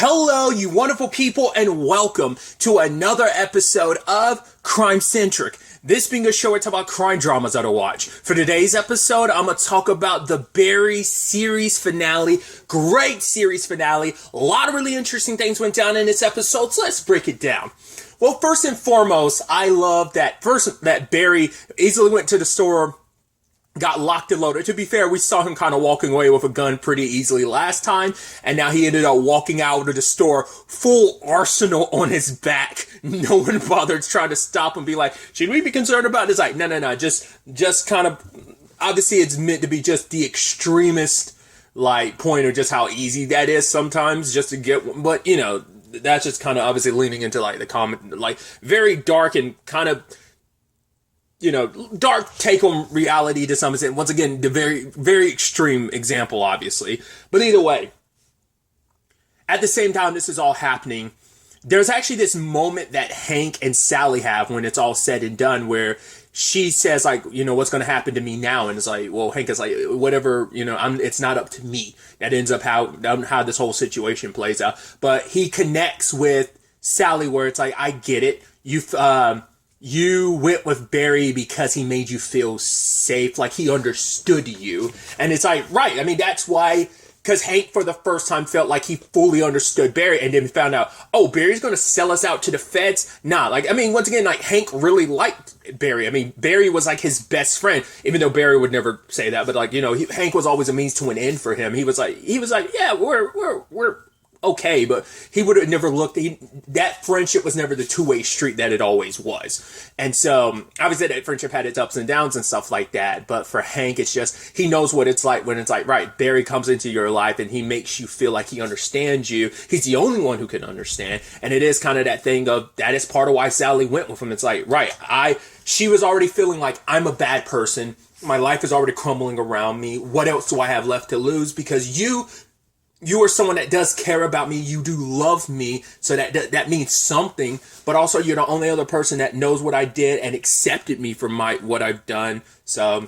Hello, you wonderful people, and welcome to another episode of Crime Centric. This being a show where I talk about crime dramas that I watch. For today's episode, I'm going to talk about the Barry series finale. Great series finale. A lot of really interesting things went down in this episode, so let's break it down. Well, first and foremost, I love that Barry easily went to the store, got locked and loaded. To be fair, we saw him kind of walking away with a gun pretty easily last time, and now he ended up walking out of the store full arsenal on his back. No one bothered trying to stop him, be like, should we be concerned about this? Like, no, just kind of, obviously it's meant to be just the extremist, like, point of just how easy that is sometimes just to get, but, you know, that's just kind of obviously leaning into, like, the common, like, very dark and kind of, you know, dark take on reality to some extent. Once again, the very, very extreme example, obviously. But either way, at the same time this is all happening, there's actually this moment that Hank and Sally have when it's all said and done where she says, like, you know, what's going to happen to me now? And it's like, well, Hank is like, whatever, you know, it's not up to me. That ends up how this whole situation plays out. But he connects with Sally where it's like, I get it. You went with Barry because he made you feel safe, like he understood you. And it's like, right, I mean, that's why, because Hank for the first time felt like he fully understood Barry and then found out, oh, Barry's going to sell us out to the feds? Nah, like, I mean, once again, like, Hank really liked Barry. I mean, Barry was like his best friend, even though Barry would never say that, but like, you know, Hank was always a means to an end for him. He was like, yeah, we're okay, but he would have never looked, that friendship was never the two-way street that it always was. And so, obviously that friendship had its ups and downs and stuff like that, but for Hank, it's just, he knows what it's like when it's like, right, Barry comes into your life and he makes you feel like he understands you. He's the only one who can understand, and it is kind of that thing of, that is part of why Sally went with him. It's like, right, she was already feeling like, I'm a bad person, my life is already crumbling around me, what else do I have left to lose? Because you are someone that does care about me. You do love me. So that means something. But also, you're the only other person that knows what I did and accepted me for what I've done. So,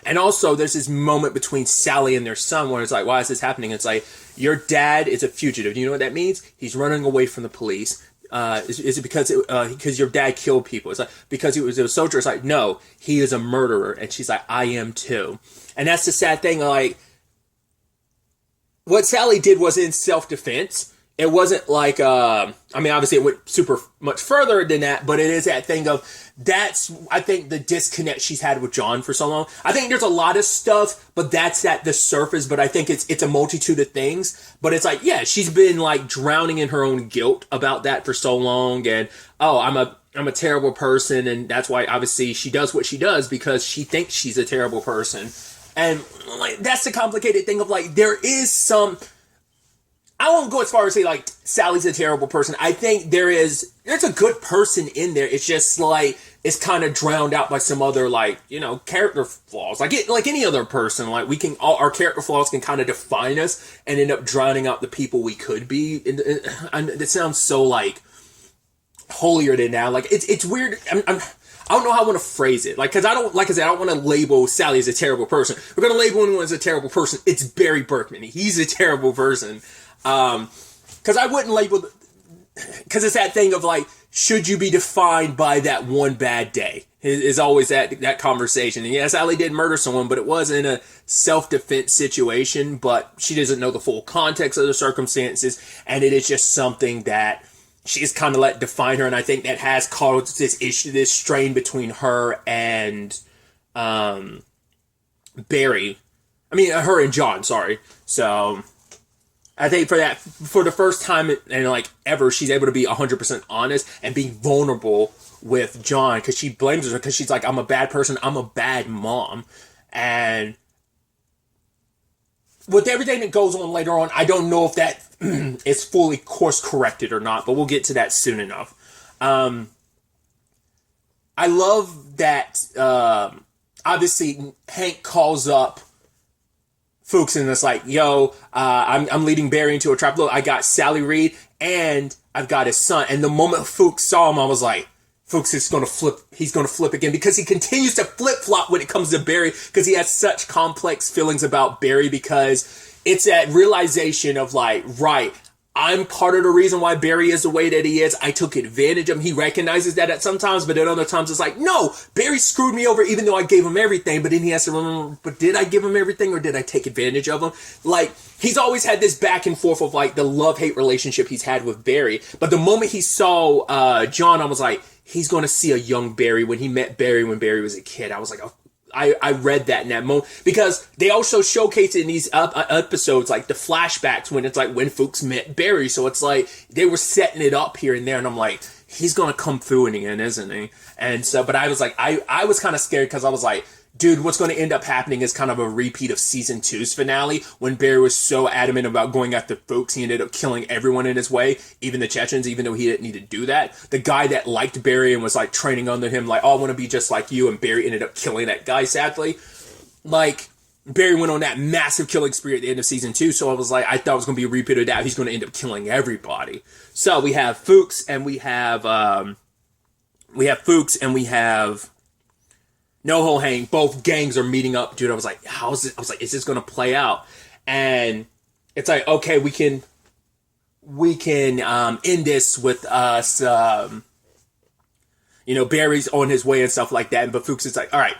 and also, there's this moment between Sally and their son where it's like, why is this happening? It's like, your dad is a fugitive. Do you know what that means? He's running away from the police. Is it because your dad killed people? It's like, because he was a soldier. It's like, no, he is a murderer. And she's like, I am too. And that's the sad thing, like, what Sally did was in self-defense. It wasn't like, I mean, obviously it went super much further than that, but it is that thing of, that's, I think, the disconnect she's had with John for so long. I think there's a lot of stuff, but that's at the surface, but I think it's a multitude of things. But it's like, yeah, she's been like drowning in her own guilt about that for so long, and, oh, I'm a terrible person, and that's why, obviously, she does what she does, because she thinks she's a terrible person. And, like, that's the complicated thing of, like, there is some, I won't go as far as say, like, Sally's a terrible person. I think there's a good person in there. It's just, like, it's kind of drowned out by some other, like, you know, character flaws. Like any other person, like, our character flaws can kind of define us and end up drowning out the people we could be. And it sounds so, like, holier than thou. Like, it's weird. I don't know how I want to phrase it. Like, cause I don't want to label Sally as a terrible person. We're going to label anyone as a terrible person. It's Barry Berkman. He's a terrible person. Cause I wouldn't label, cause it's that thing of like, should you be defined by that one bad day? Is always that conversation. And yeah, Sally did murder someone, but it was in a self-defense situation, but she doesn't know the full context of the circumstances. And it is just something that she's kind of let define her, and I think that has caused this issue, this strain between her and Barry. I mean, her and John, sorry. So, I think for the first time and like ever, she's able to be 100% honest and be vulnerable with John, because she blames her, because she's like, I'm a bad person, I'm a bad mom. And with everything that goes on later on, I don't know if that is fully course corrected or not, but we'll get to that soon enough. I love that, obviously Hank calls up Fuchs and it's like, yo, I'm leading Barry into a trap. Look, I got Sally Reed and I've got his son. And the moment Fuchs saw him, I was like, Fuchs is going to flip. He's going to flip again, because he continues to flip-flop when it comes to Barry, because he has such complex feelings about Barry, because it's that realization of like, right, I'm part of the reason why Barry is the way that he is. I took advantage of him. He recognizes that at some times, but at other times it's like, no, Barry screwed me over even though I gave him everything. But then he has to remember, but did I give him everything or did I take advantage of him? Like, he's always had this back and forth of like the love-hate relationship he's had with Barry. But the moment he saw John, I was like, he's going to see a young Barry when he met Barry when Barry was a kid. I was like, oh, I read that in that moment because they also showcase it in these episodes, like the flashbacks when it's like when Fuchs met Barry. So it's like they were setting it up here and there. And I'm like, he's going to come through it again, isn't he? And so, but I was like, I was kind of scared because I was like, dude, what's going to end up happening is kind of a repeat of season 2's finale when Barry was so adamant about going after Fuchs. He ended up killing everyone in his way, even the Chechens, even though he didn't need to do that. The guy that liked Barry and was like training under him, like, oh, I want to be just like you. And Barry ended up killing that guy, sadly. Like, Barry went on that massive killing spree at the end of season 2. So I was like, I thought it was going to be a repeat of that. He's going to end up killing everybody. So we have Fuchs and we have No Hank, both gangs are meeting up, dude. I was like, how is it? I was like, is this going to play out? And it's like, okay, we can end this with us, Barry's on his way and stuff like that. But Fuchs is like, all right,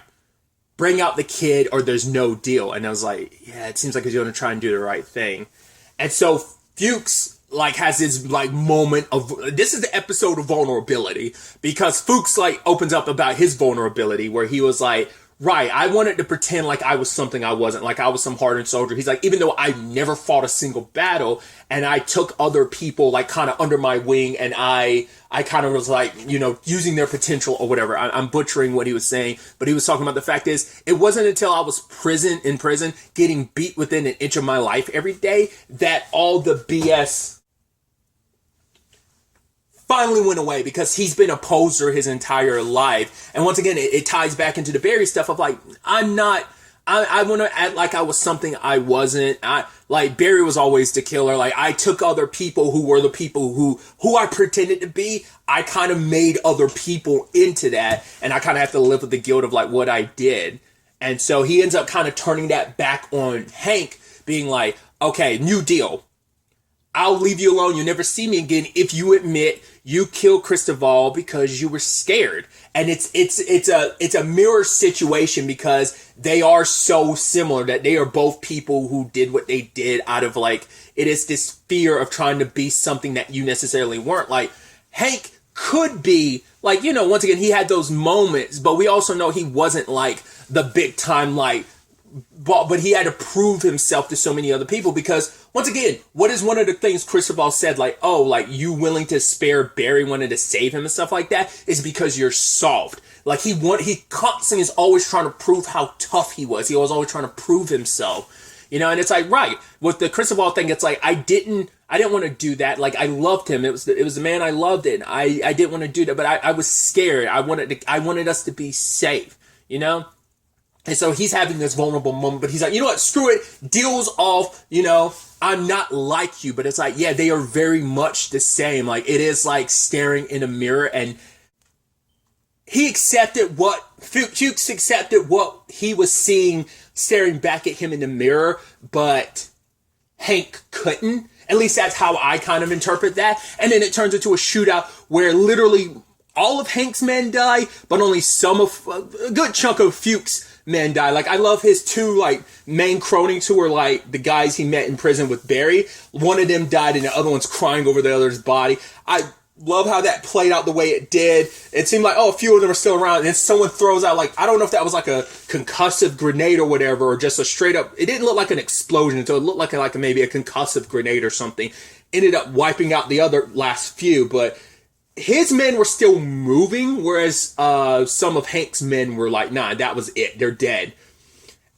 bring out the kid or there's no deal. And I was like, yeah, it seems like he's going to try and do the right thing. And so Fuchs like has this like moment of, this is the episode of vulnerability because Fuchs like opens up about his vulnerability where he was like, right, I wanted to pretend like I was something I wasn't, like I was some hardened soldier. He's like, even though I never fought a single battle and I took other people like kind of under my wing and I kind of was like, using their potential or whatever. I'm butchering what he was saying, but he was talking about the fact is it wasn't until I was in prison getting beat within an inch of my life every day that all the BS finally went away because he's been a poser his entire life. And once again, it ties back into the Barry stuff of like, I want to act like I was something I wasn't. Like Barry was always the killer. Like I took other people who were the people who I pretended to be. I kind of made other people into that. And I kind of have to live with the guilt of like what I did. And so he ends up kind of turning that back on Hank, being like, okay, new deal. I'll leave you alone. You'll never see me again if you admit you killed Cristobal because you were scared. And it's a mirror situation because they are so similar that they are both people who did what they did out of like, it is this fear of trying to be something that you necessarily weren't. Like Hank could be like, once again, he had those moments, but we also know he wasn't like the big time, like, but he had to prove himself to so many other people because once again, what is one of the things Cristobal said, like, oh, like you willing to spare Barry, wanted to save him and stuff like that is because you're soft. Like he constantly is always trying to prove how tough he was. He was always trying to prove himself, and it's like, right, with the Cristobal thing, it's like, I didn't want to do that. Like I loved him. It was the man I loved it. I didn't want to do that, but I was scared. I wanted us to be safe, And so he's having this vulnerable moment, but he's like, you know what, screw it, deals off, I'm not like you, but it's like, yeah, they are very much the same. Like, it is like staring in a mirror, and Fuchs accepted what he was seeing staring back at him in the mirror, but Hank couldn't. At least that's how I kind of interpret that. And then it turns into a shootout where literally all of Hank's men die, but only a good chunk of Fuchs' men die. Like, I love his two, like, main cronies who were, like, the guys he met in prison with Barry. One of them died and the other one's crying over the other's body. I love how that played out the way it did. It seemed like, a few of them are still around, and then someone throws out, like, I don't know if that was like a concussive grenade or whatever, or just a straight up, it didn't look like an explosion, so it looked like maybe a concussive grenade or something. Ended up wiping out the other last few, but his men were still moving, whereas some of Hank's men were like, nah, that was it. They're dead.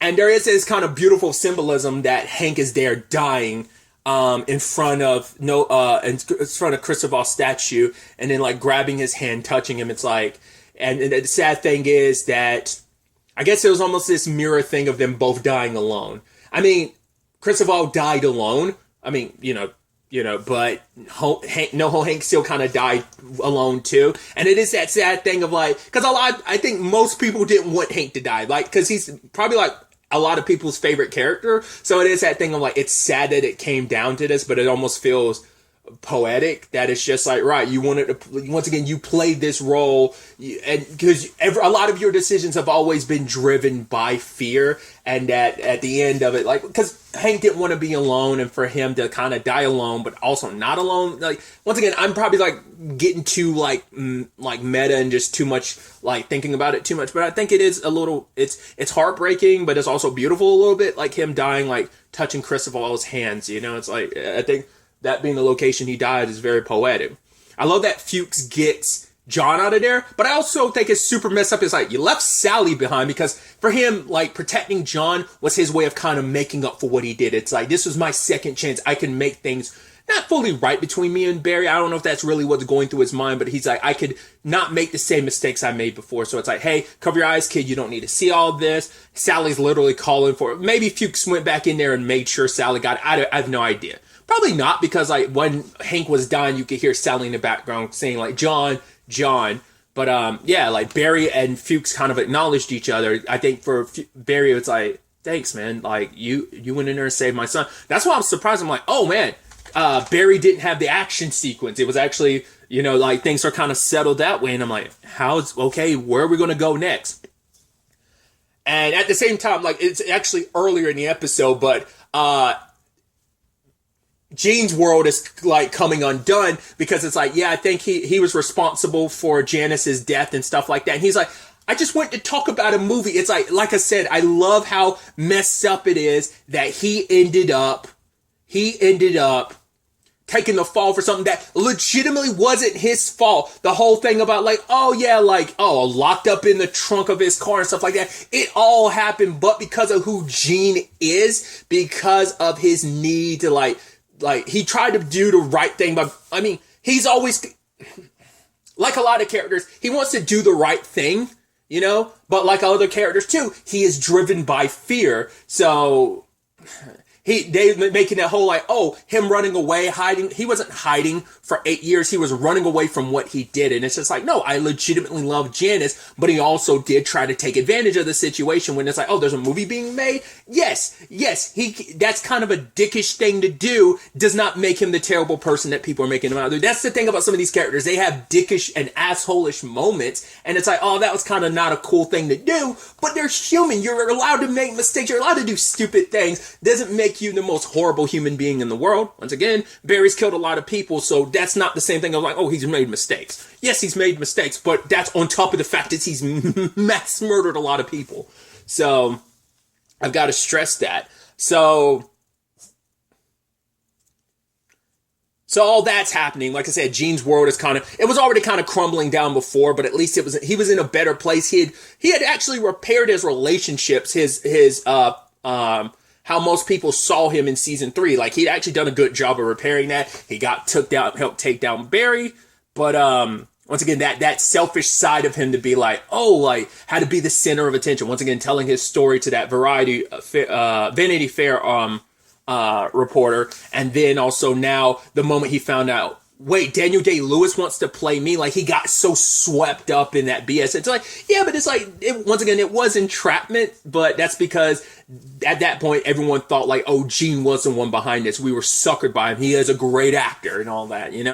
And there is this kind of beautiful symbolism that Hank is there dying in front of Cristobal's statue, and then like grabbing his hand, touching him. It's like, and the sad thing is that I guess it was almost this mirror thing of them both dying alone. I mean, Cristobal died alone. I mean, but Hank still kind of died alone too. And it is that sad thing of like, because I think most people didn't want Hank to die, like, because he's probably like a lot of people's favorite character. So it is that thing of like, it's sad that it came down to this, but it almost feels poetic that it's just like, right, you wanted to, once again, you played this role, and because a lot of your decisions have always been driven by fear, and that at the end of it, like, because Hank didn't want to be alone, and for him to kind of die alone but also not alone, like, once again, I'm probably like getting too like meta and just too much like thinking about it too much, but I think it is a little, it's heartbreaking, but it's also beautiful a little bit, like him dying, like touching Christopher's hands, you know. It's like, I think that being the location he died is very poetic. I love that Fuchs gets John out of there, but I also think it's super messed up. It's like, you left Sally behind, because for him, like, protecting John was his way of kind of making up for what he did. It's like, this was my second chance. I can make things not fully right between me and Barry. I don't know if that's really what's going through his mind, but he's like, I could not make the same mistakes I made before. So it's like, hey, cover your eyes, kid. You don't need to see all this. Sally's literally calling for it. Maybe Fuchs went back in there and made sure Sally got it. I have no idea. Probably not, because like when Hank was dying, you could hear Sally in the background saying like, John. But yeah, like Barry and Fuchs kind of acknowledged each other. I think for Barry, it's like, thanks, man. Like you went in there and saved my son. That's why I'm surprised. I'm like, oh man, Barry didn't have the action sequence. It was actually, you know, like things are kind of settled that way. And I'm like, okay, where are we going to go next? And at the same time, like, it's actually earlier in the episode, but Gene's world is like coming undone, because it's like, yeah, I think he was responsible for Janice's death and stuff like that. And he's like, I just went to talk about a movie. It's like I said, I love how messed up it is that he ended up taking the fall for something that legitimately wasn't his fault. The whole thing about like, oh yeah, like, oh, locked up in the trunk of his car and stuff like that. It all happened, but because of who Gene is, because of his need to like he tried to do the right thing, but I mean, he's always, like a lot of characters, he wants to do the right thing, you know, but like other characters too, he is driven by fear. So they making that whole like, oh, him running away, hiding. He wasn't hiding for 8 years. He was running away from what he did. And it's just like, no, I legitimately love Janice, but he also did try to take advantage of the situation when it's like, oh, there's a movie being made. Yes. That's kind of a dickish thing to do. Does not make him the terrible person that people are making him out. That's the thing about some of these characters. They have dickish and asshole-ish moments. And it's like, oh, that was kind of not a cool thing to do, but they're human. You're allowed to make mistakes. You're allowed to do stupid things. Doesn't make you the most horrible human being in the world. Once again, Barry's killed a lot of people, so that's not the same thing of like, oh, he's made mistakes. Yes, he's made mistakes, but that's on top of the fact that he's mass murdered a lot of people. So I've got to stress that. So all that's happening. Like I said, Gene's world is it was already kind of crumbling down before, but at least he was in a better place. He had actually repaired his relationships, how most people saw him in season 3. Like, he'd actually done a good job of repairing that. He helped take down Barry. But, once again, that selfish side of him to be like, oh, like, how to be the center of attention. Once again, telling his story to that Vanity Fair, reporter. And then also now, the moment he found out, wait, Daniel Day-Lewis wants to play me? Like, he got so swept up in that BS. It's like, yeah, but it's like, once again, it was entrapment, but that's because at that point, everyone thought like, oh, Gene was the one behind this. We were suckered by him. He is a great actor and all that, you know?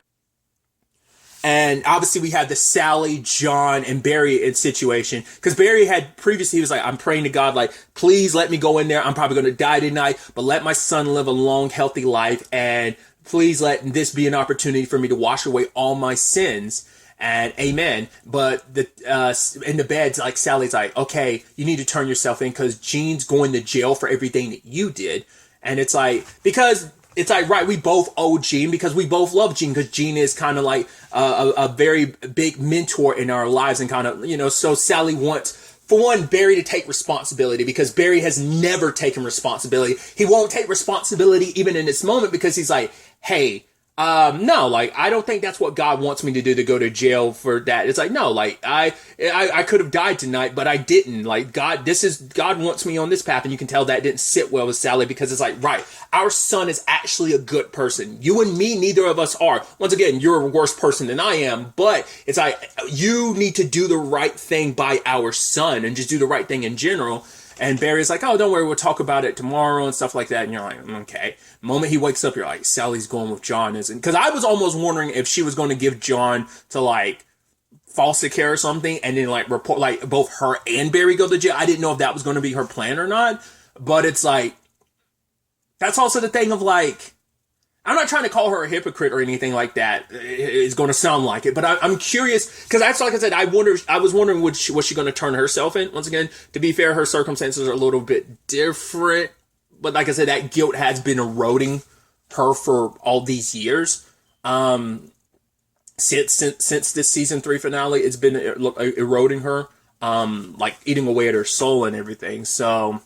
And obviously we had the Sally, John, and Barry situation. Because Barry had previously, he was like, I'm praying to God, like, please let me go in there. I'm probably going to die tonight, but let my son live a long, healthy life. And please let this be an opportunity for me to wash away all my sins. And amen. But in the bed, like, Sally's like, okay, you need to turn yourself in because Gene's going to jail for everything that you did. And it's like, because it's like, right, we both owe Gene because we both love Gene because Gene is kind of like a very big mentor in our lives and kind of, you know, so Sally wants, for one, Barry to take responsibility because Barry has never taken responsibility. He won't take responsibility even in this moment because he's like, hey, no, like, I don't think that's what God wants me to do, to go to jail for that. It's like, no, like, I could have died tonight, but I didn't. Like, God wants me on this path. And you can tell that didn't sit well with Sally because it's like, right, our son is actually a good person. You and me, neither of us are. Once again, you're a worse person than I am, but it's like, you need to do the right thing by our son and just do the right thing in general. And Barry's like, oh, don't worry, we'll talk about it tomorrow and stuff like that. And you're like, okay. The moment he wakes up, you're like, Sally's going with John, isn't? Because I was almost wondering if she was going to give John to like foster care or something, and then like report like both her and Barry go to jail. I didn't know if that was going to be her plan or not. But it's like, that's also the thing of like, I'm not trying to call her a hypocrite or anything like that. It's going to sound like it, but I'm curious because that's like I said. I was wondering was she going to turn herself in? Once again, to be fair, her circumstances are a little bit different. But like I said, that guilt has been eroding her for all these years. Since this season 3 finale, it's been eroding her, like eating away at her soul and everything. So.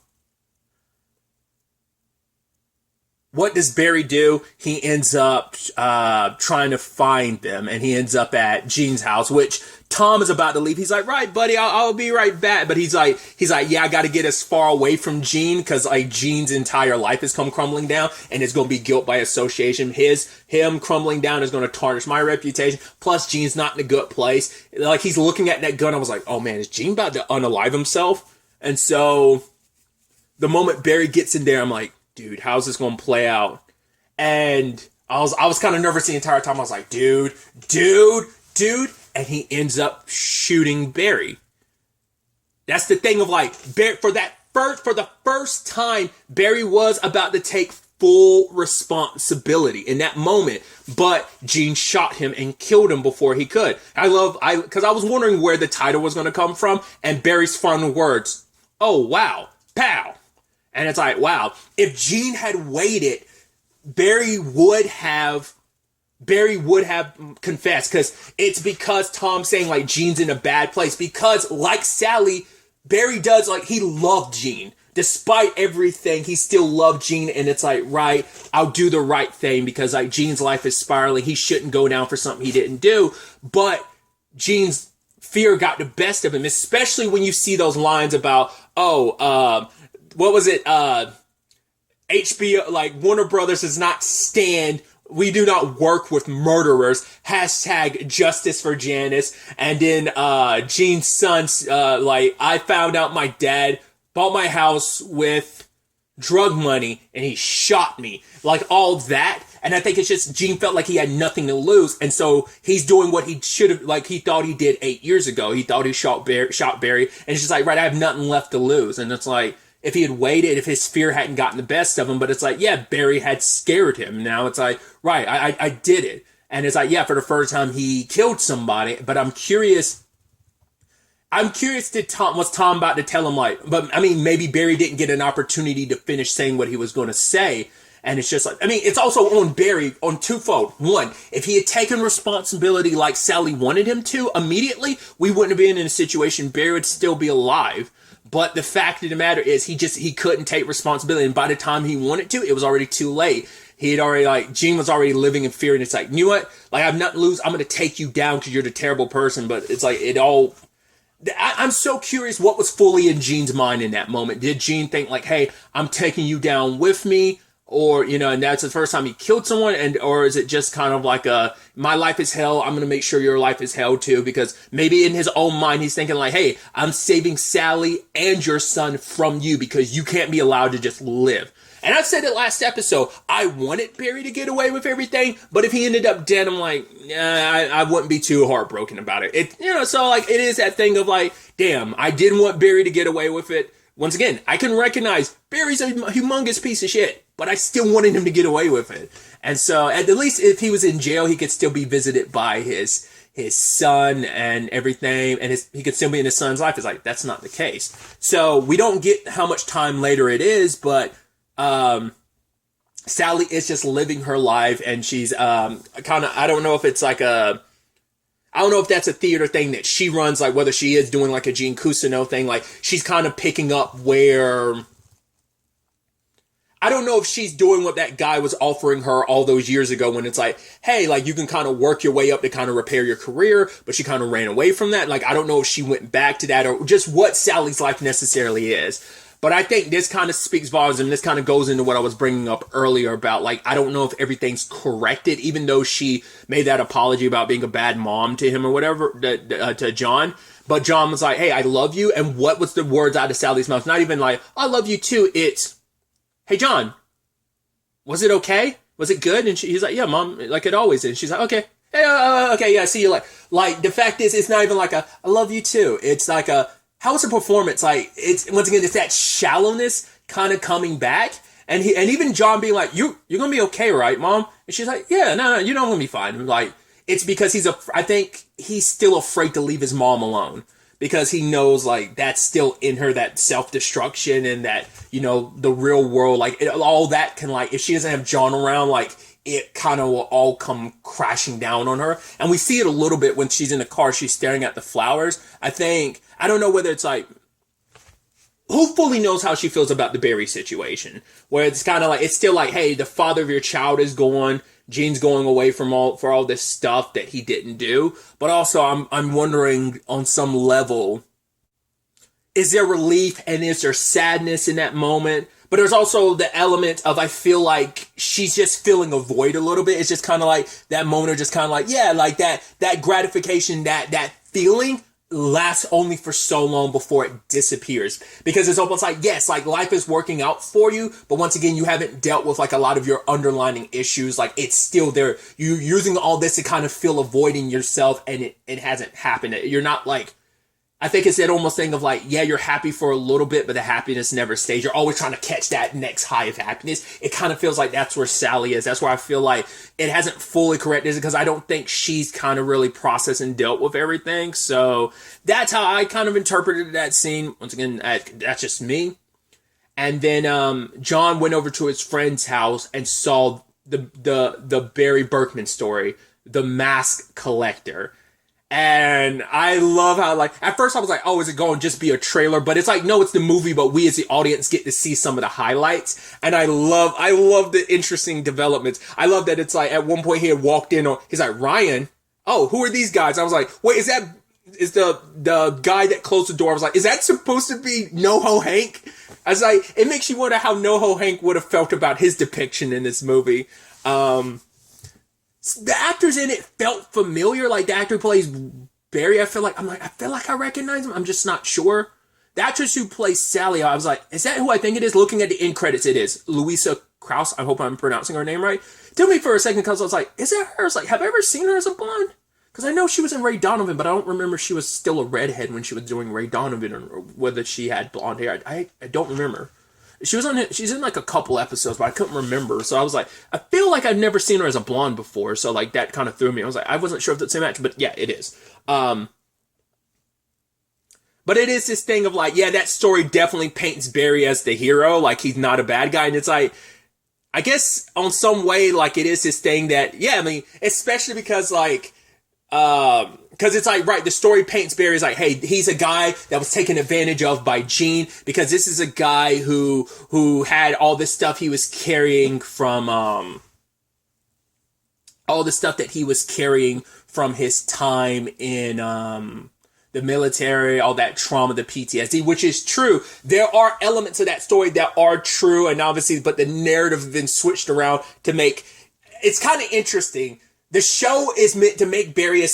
What does Barry do? He ends up trying to find them, and he ends up at Gene's house, which Tom is about to leave. He's like, right, buddy, I'll be right back. But he's like, yeah, I got to get as far away from Gene because like Gene's entire life has come crumbling down, and it's going to be guilt by association. Him crumbling down is going to tarnish my reputation. Plus, Gene's not in a good place. Like he's looking at that gun. I was like, oh man, is Gene about to unalive himself? And so the moment Barry gets in there, I'm like, dude, how's this going to play out? And I was kind of nervous the entire time. I was like, dude. And he ends up shooting Barry. That's the thing of like, for the first time, Barry was about to take full responsibility in that moment, but Gene shot him and killed him before he could. Because I was wondering where the title was going to come from, and Barry's final words, oh, wow, pow. And it's like, wow, if Gene had waited, Barry would have confessed, because it's because Tom's saying like Gene's in a bad place, because like Sally, Barry does, like, he loved Gene. Despite everything, he still loved Gene, and it's like, right, I'll do the right thing because like Gene's life is spiraling. He shouldn't go down for something he didn't do. But Gene's fear got the best of him, especially when you see those lines about, what was it? HBO, like Warner Brothers does not stand. We do not work with murderers. Hashtag justice for Janice. And then Gene's son, like, I found out my dad bought my house with drug money and he shot me. Like all that. And I think it's just Gene felt like he had nothing to lose. And so he's doing what he should have, like he thought he did 8 years ago. He thought he shot Barry. And it's just like, right, I have nothing left to lose. And it's like, if he had waited, if his fear hadn't gotten the best of him, but it's like, yeah, Barry had scared him. Now it's like, right, I did it. And it's like, yeah, for the first time he killed somebody, but I'm curious, was Tom about to tell him like, but I mean, maybe Barry didn't get an opportunity to finish saying what he was going to say. And it's just like, I mean, it's also on Barry on twofold. One, if he had taken responsibility like Sally wanted him to immediately, we wouldn't have been in a situation. Barry would still be alive. But the fact of the matter is he couldn't take responsibility. And by the time he wanted to, it was already too late. He had already, like, Gene was already living in fear. And it's like, you know what? Like, I have nothing to lose. I'm going to take you down because you're the terrible person. But it's like, I'm so curious what was fully in Gene's mind in that moment. Did Gene think like, hey, I'm taking you down with me? Or, you know, and that's the first time he killed someone, or is it just kind of like my life is hell, I'm going to make sure your life is hell too, because maybe in his own mind he's thinking like, hey, I'm saving Sally and your son from you because you can't be allowed to just live. And I said it last episode, I wanted Barry to get away with everything, but if he ended up dead, I'm like, I wouldn't be too heartbroken about it. So like, it is that thing of like, damn, I didn't want Barry to get away with it. Once again, I can recognize Barry's a humongous piece of shit, but I still wanted him to get away with it. And so at least if he was in jail, he could still be visited by his son and everything, and he could still be in his son's life. It's like, that's not the case. So we don't get how much time later it is, but Sally is just living her life, and she's kind of, I don't know if it's like I don't know if that's a theater thing that she runs, like whether she is doing like a Gene Cousineau thing, like she's kind of picking up where, I don't know if she's doing what that guy was offering her all those years ago when it's like, hey, like you can kind of work your way up to kind of repair your career, but she kind of ran away from that. Like, I don't know if she went back to that or just what Sally's life necessarily is. But I think this kind of speaks volumes, and this kind of goes into what I was bringing up earlier about, like, I don't know if everything's corrected, even though she made that apology about being a bad mom to him or whatever, to John. But John was like, hey, I love you. And what was the words out of Sally's mouth? Not even like, I love you too. It's, hey, John, was it okay? Was it good? And he's like, yeah, Mom, like it always is. She's like, okay. Hey, okay, yeah, see you later. Like, the fact is, it's not even like I love you too. It's like how was the performance? Like, it's, once again, it's that shallowness kind of coming back. And even John being like, you're going to be okay, right, Mom? And she's like, yeah, no, you're not going to be fine. Like, it's because I think he's still afraid to leave his mom alone. Because he knows, like, that's still in her, that self-destruction and that, you know, the real world, like, all that can, like, if she doesn't have John around, like, it kind of will all come crashing down on her. And we see it a little bit when she's in the car, she's staring at the flowers. I don't know whether it's like, who fully knows how she feels about the Barry situation, where it's kind of like, it's still like, hey, the father of your child is gone. Gene's going away for all this stuff that he didn't do. But also I'm wondering on some level, is there relief and is there sadness in that moment? But there's also the element of, I feel like she's just feeling a void a little bit. It's just kind of like that moment of just kind of like, yeah, like that gratification, that feeling lasts only for so long before it disappears. Because it's almost like, yes, like life is working out for you, but once again, you haven't dealt with like a lot of your underlying issues. Like it's still there. You're using all this to kind of fill a void in yourself, and it hasn't happened. You're not like, I think it's that almost thing of like, yeah, you're happy for a little bit, but the happiness never stays. You're always trying to catch that next high of happiness. It kind of feels like that's where Sally is. That's where I feel like it hasn't fully corrected, because I don't think she's kind of really processed and dealt with everything. So that's how I kind of interpreted that scene. Once again, that's just me. And then John went over to his friend's house and saw the Barry Berkman story, The Mask Collector. And I love how, like, at first I was like, oh, is it going to just be a trailer? But it's like, no, it's the movie, but we as the audience get to see some of the highlights. And I love the interesting developments. I love that it's like, at one point he had walked in he's like, Ryan, oh, who are these guys? I was like, wait, is the guy that closed the door? I was like, is that supposed to be NoHo Hank? I was like, it makes you wonder how NoHo Hank would have felt about his depiction in this movie. The actors in it felt familiar. Like the actor who plays Barry, I feel like I recognize him. I'm just not sure. The actress who plays Sally, I was like, is that who I think it is? Looking at the end credits, it is Louisa Krause. I hope I'm pronouncing her name right. Tell me for a second, because I was like, is that her? I was like, have I ever seen her as a blonde? Because I know she was in Ray Donovan, but I don't remember she was still a redhead when she was doing Ray Donovan, or whether she had blonde hair. I don't remember. She's in like a couple episodes, but I couldn't remember. So I was like, I feel like I've never seen her as a blonde before. So like that kind of threw me. I was like, I wasn't sure if it's the same actor, but yeah, it is. But it is this thing of like, yeah, that story definitely paints Barry as the hero. Like he's not a bad guy. And it's like, I guess on some way, like it is this thing that, yeah, I mean, especially because like, because it's like, right, the story paints Barry as like, hey, he's a guy that was taken advantage of by Gene, because this is a guy who had all this stuff he was carrying from, all the stuff that he was carrying from his time in, the military, all that trauma, the PTSD, which is true. There are elements of that story that are true, and obviously, but the narrative has been switched around to make, it's kind of interesting. The show is meant to make Barry a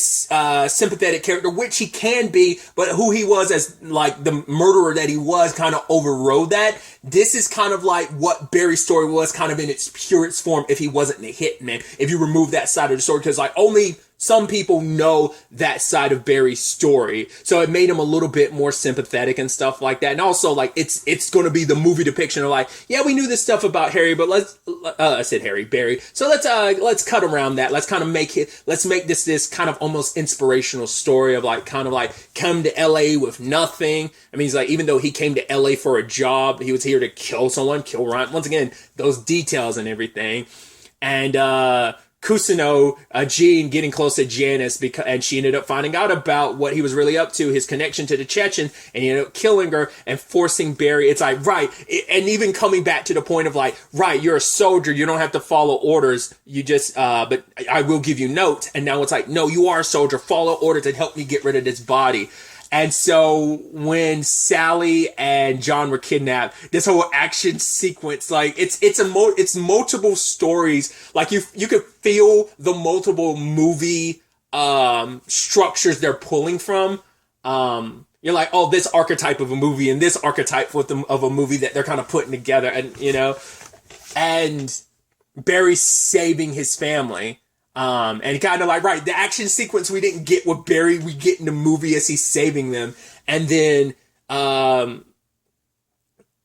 sympathetic character, which he can be, but who he was as like the murderer that he was kind of overrode that. This is kind of like what Barry's story was kind of in its purest form if he wasn't the hitman, if you remove that side of the story, because like only some people know that side of Barry's story. So it made him a little bit more sympathetic and stuff like that. And also like it's going to be the movie depiction of like, yeah, we knew this stuff about Harry, but Barry. So let's cut around that. Let's kind of make this kind of almost inspirational story of like, kind of like come to LA with nothing. I mean, he's like, even though he came to LA for a job, he was here to kill someone, kill Ryan. Once again, those details and everything. And, Kusino, Gene getting close to Janice and she ended up finding out about what he was really up to, his connection to the Chechen, and he ended up killing her and forcing Barry. It's like, right. And even coming back to the point of like, right, you're a soldier. You don't have to follow orders. You just, but I will give you notes. And now it's like, no, you are a soldier. Follow orders and help me get rid of this body. And so when Sally and John were kidnapped, this whole action sequence, like it's multiple stories. Like you could feel the multiple movie structures they're pulling from. you're like, oh, this archetype of a movie and this archetype of a movie that they're kind of putting together, and and Barry saving his family. And kind of like, right, the action sequence we didn't get with Barry, we get in the movie as he's saving them. And then,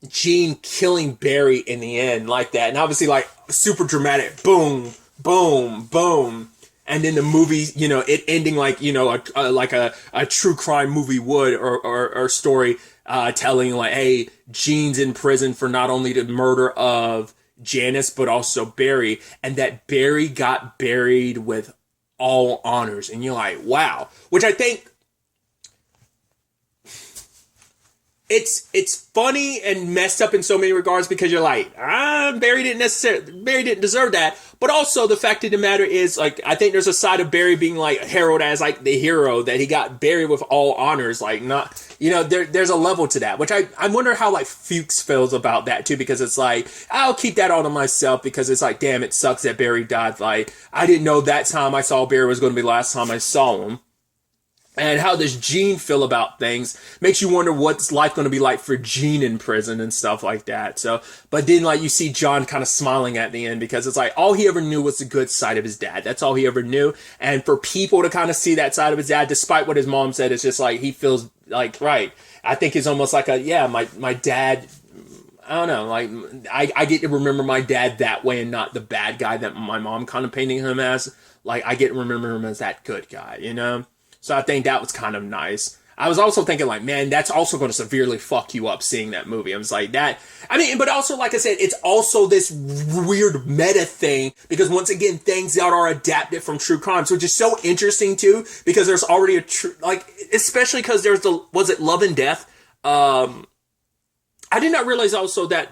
Gene killing Barry in the end like that. And obviously like super dramatic, boom, boom, boom. And then the movie, it ending like, like a true crime movie would, or story, telling like, hey, Gene's in prison for not only the murder of Janice, but also Barry, and that Barry got buried with all honors. And you're like, wow. Which I think it's funny and messed up in so many regards, because you're like, Barry didn't deserve that. But also the fact of the matter is, like, I think there's a side of Barry being like heralded as like the hero, that he got buried with all honors. Like, not, there's a level to that, which I wonder how like Fuchs feels about that too, because it's like, I'll keep that all to myself, because it's like, damn, it sucks that Barry died. Like, I didn't know that time I saw Barry was going to be the last time I saw him. And how does Gene feel about things makes you wonder what's life going to be like for Gene in prison and stuff like that. So, but then like you see John kind of smiling at the end, because it's like all he ever knew was the good side of his dad. That's all he ever knew. And for people to kind of see that side of his dad, despite what his mom said, it's just like he feels like, right. I think it's almost like my dad, I don't know, like I get to remember my dad that way and not the bad guy that my mom kind of painting him as. Like I get to remember him as that good guy, So I think that was kind of nice. I was also thinking like, man, that's also going to severely fuck you up seeing that movie. I was like that. I mean, but also, like I said, it's also this weird meta thing, because once again, things that are adapted from true crimes, which is so interesting too, because there's already a true, like, especially because there's was it Love and Death? I did not realize also that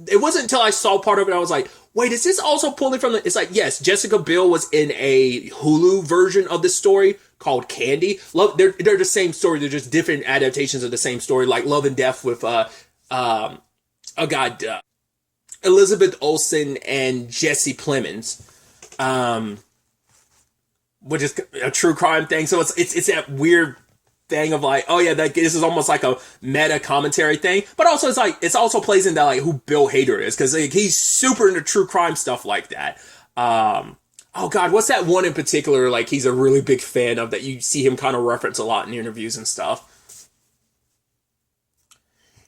it wasn't until I saw part of it, I was like, wait, is this also pulling from it's like, yes, Jessica Biel was in a Hulu version of this story called Candy. They're the same story. They're just different adaptations of the same story, like Love and Death with, Elizabeth Olsen and Jesse Plemons, which is a true crime thing. So it's that weird thing of like, oh yeah, this is almost like a meta commentary thing, but also it's like, it's also plays into like who Bill Hader is, because like, he's super into true crime stuff like that. Oh God, what's that one in particular, like he's a really big fan of, that you see him kind of reference a lot in interviews and stuff?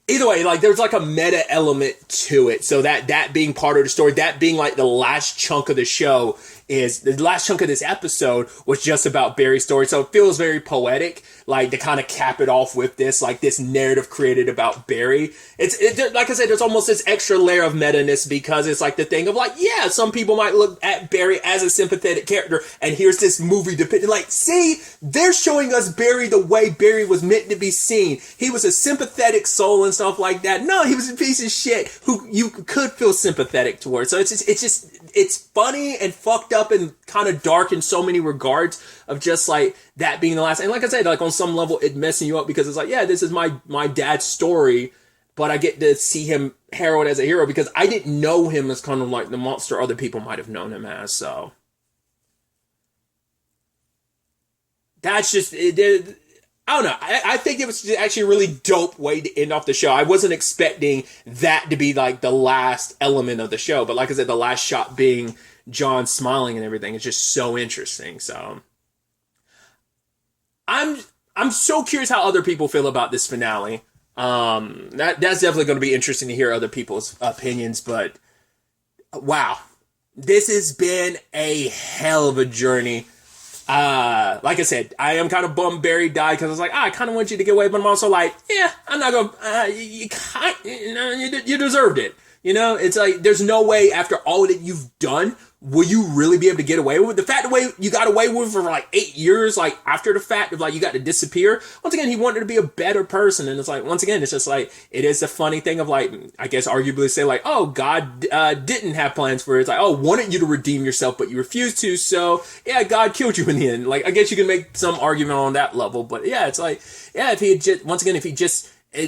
Either way, like there's like a meta element to it, so that being part of the story, that being like the last chunk of the show, is the last chunk of this episode was just about Barry's story. So it feels very poetic, like to kind of cap it off with this, like this narrative created about Barry. It's like I said, there's almost this extra layer of meta-ness, because it's like the thing of like, yeah, some people might look at Barry as a sympathetic character, and here's this movie depicted like, see, they're showing us Barry the way Barry was meant to be seen. He was a sympathetic soul and stuff like that. No, he was a piece of shit who you could feel sympathetic towards. So it's funny and fucked up and kind of dark in so many regards, of just like that being the last. And like I said, like on some level it messing you up, because it's like, yeah, this is my dad's story, but I get to see him heralded as a hero because I didn't know him as kind of like the monster other people might have known him as. So that's just it. I don't know. I think it was actually a really dope way to end off the show. I wasn't expecting that to be like the last element of the show, but like I said, the last shot being John smiling and everything is just so interesting. So I'm so curious how other people feel about this finale. That's definitely going to be interesting to hear other people's opinions, but wow, this has been a hell of a journey. Like I said, I am kind of bummed Barry died, because I was like, I kind of want you to get away, but I'm also like, yeah, I'm not gonna, you deserved it. It's like, there's no way after all that you've done, will you really be able to get away with it? The fact the way you got away with it for like 8 years, like after the fact of like you got to disappear. Once again, he wanted to be a better person. And it's like, once again, it's just like, it is a funny thing of like, I guess arguably say like, oh, God didn't have plans for it. It's like, oh, wanted you to redeem yourself, but you refused to. So yeah, God killed you in the end. Like, I guess you can make some argument on that level, but yeah, it's like, yeah, if he had just, once again,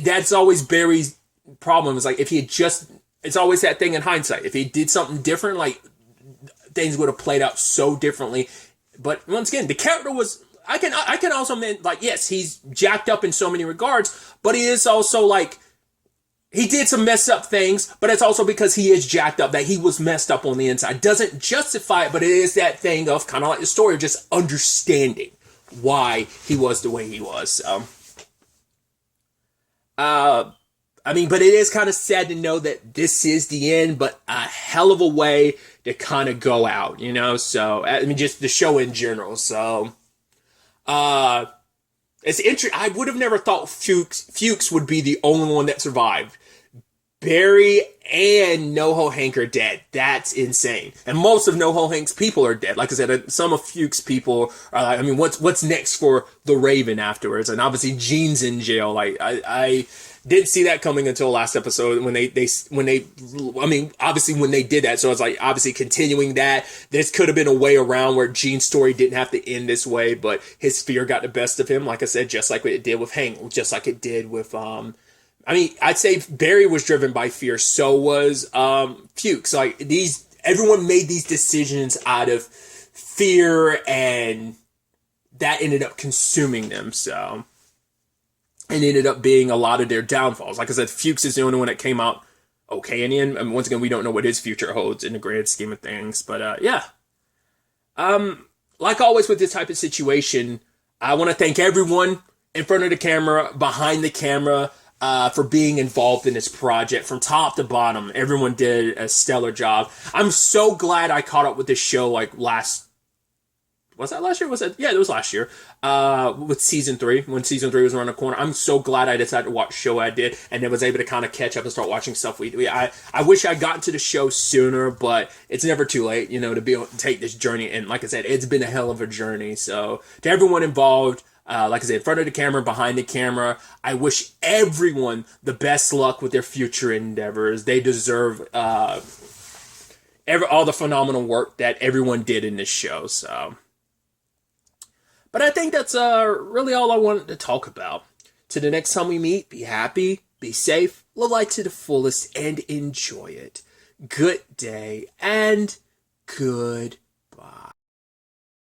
that's always Barry's problem, is like, if he had just, it's always that thing in hindsight. If he did something different, like, things would have played out so differently. But once again, the character was, I can also mean, like, yes, he's jacked up in so many regards, but he is also like, he did some messed up things, but it's also because he is jacked up, that he was messed up on the inside. Doesn't justify it, but it is that thing of kind of like the story of just understanding why he was the way he was. So, I mean, but it is kind of sad to know that this is the end, but a hell of a way to kind of go out, you know? So, I mean, just the show in general. So, it's interesting. I would have never thought Fuchs would be the only one that survived. Barry and NoHo Hank are dead. That's insane. And most of NoHo Hank's people are dead. Like I said, some of Fuchs' people are like, I mean, what's next for the Raven afterwards? And obviously Gene's in jail. Like, I didn't see that coming until last episode when they I mean, obviously when they did that. So it's like, obviously continuing that. This could have been a way around where Gene's story didn't have to end this way, but his fear got the best of him. Like I said, just like it did with Hank, just like it did with, I mean, I'd say Barry was driven by fear. So was, Fuchs. Like everyone made these decisions out of fear, and that ended up consuming them. So, and ended up being a lot of their downfalls. Like I said, Fuchs is the only one that came out okay in the end. I mean, once again, we don't know what his future holds in the grand scheme of things. But yeah. Like always with this type of situation, I want to thank everyone in front of the camera, behind the camera, for being involved in this project from top to bottom. Everyone did a stellar job. I'm so glad I caught up with this show like was that last year? Yeah, it was last year. With season 3, when season 3 was around the corner. I'm so glad I decided to watch the show I did, and then was able to kind of catch up and start watching stuff I wish I'd gotten to the show sooner, but it's never too late, you know, to be able to take this journey. And like I said, it's been a hell of a journey. So to everyone involved, like I said, in front of the camera, behind the camera, I wish everyone the best luck with their future endeavors. They deserve all the phenomenal work that everyone did in this show. So. But I think that's really all I wanted to talk about. Till the next time we meet, be happy, be safe, live life to the fullest, and enjoy it. Good day, and goodbye.